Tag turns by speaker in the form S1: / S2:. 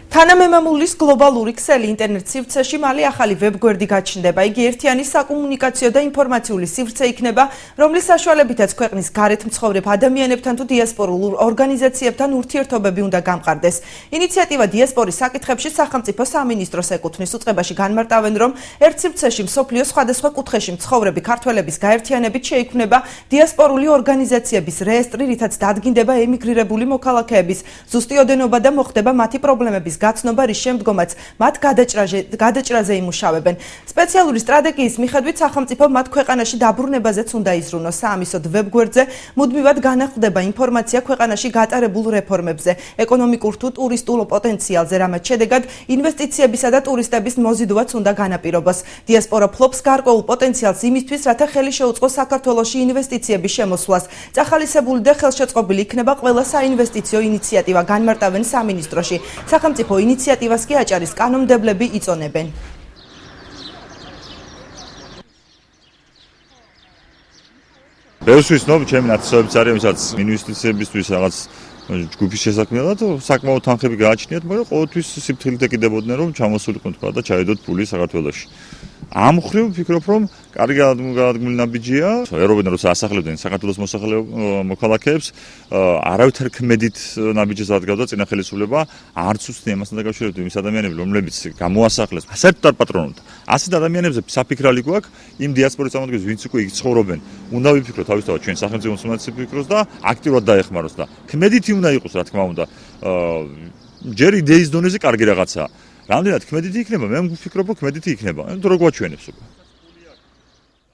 S1: თანამემამულის გლობალური ქსელი ინტერნეტ სივრცეში მალე ახალი ვებგვერდი გაჩნდება. იგი ერთიანი საკომუნიკაციო და ინფორმაციული სივრცე იქნება, რომლის საშუალებითაც ქვეყნის გარეთ მცხოვრებ ადამიანებთან თუ დიასპორულ ორგანიზაციებთან ურთიერთობები უნდა გამყარდეს. ინიციატივა დიასპორის საკითხებში სახელმწიფო სამინისტროს ეკუთვნის. უწყებაში განმარტავენ, რომ ერთ სივრცეში მსოფლიოს სხვადასხვა კუთხეში მცხოვრები ქართველების გაერთიანებით შეიქმნება დიასპორული ორგანიზაციების რეესტრი, რითაც დადგინდება ემიგრირებული მოქალაქეების ზუსტი ოდენობა და მოხდება მათი პრობლემების გაცნობა, რის შემდგომაც მათ გადაჭრაზე იმუშავებენ. სპეციალური სტრატეგიის მიხედვით სახელმწიფო მათ ქვეყანაში დაბრუნებაზეც უნდა იზრუნოს. საამისოდ ვებგვერდზე მუდმივად განახლდება ინფორმაცია ქვეყანაში გატარებულ რეფორმებზე, ეკონომიკურ თუ ტურისტულ პოტენციალზე, რამაც შედეგად ინვესტიციებისა და ტურისტების მოზიდვაც უნდა განაპირობოს. დიასპორა ფლობს გარკვეულ პოტენციალს იმისთვის, რათა ხელი შეუწყოს საქართველოში ინვესტიციების შემოსვლას. წახალისებული და ხელშეწყობილი იქნება ყველა საინვესტიციო ინიციატივა, განმარტავენ სამინისტროში. სახელმწიფო ინიციატივას კი აჭარის კანონმდებლები იწონებენ.
S2: ბევრს ვიცნობ, ჩემი ნაცნობებიც არის, ვისაც ინვესტიციებისთვის რაღაც ჯგუფის შესაქმნელად საკმაოდ თანხები გააჩნიათ, მაგრამ ყოველთვის სიფრთხილით ეკიდებოდნენ, რომ ჩამოსულიყვნენ თქვა და ჩაედოთ ფული საქართველოში. ამ მხრივ ვფიქრობ, რომ კარგი გადადგმული ნაბიჯია. ერობენ, როცა ასახლებდნენ საქართველოს მოქალაქეებს, არავითარ ქმედით ნაბიჯს ადგავდა წინა ხელისუფლება, არც უცნი ამასთან დაკავშირებით იმის ადამიანები, რომლებიც გამოასახლეს საერთოდ არ პატრონობდა. ასეთ ადამიანებზე საფიქრალი გვაქვს იმ დიასპორის წარმომადგენლებს, ვინც უკვე იქ ცხოვრობენ. უნდა ვიფიქროთ თავისთავად ჩვენ სახელმწიფო უმცროსი ფიქროს და აქტიურად დაეხმაროს და ქმედითი უნდა იყოს, რა თქმა უნდა. ჯერ იდეის დონეზე კარგი რაღაცაა. რამდენად ქმედითი იქნება, მე ვფიქრობ, რომ ქმედითი იქნება. ანუ რო გვაჩვენებს უკვე.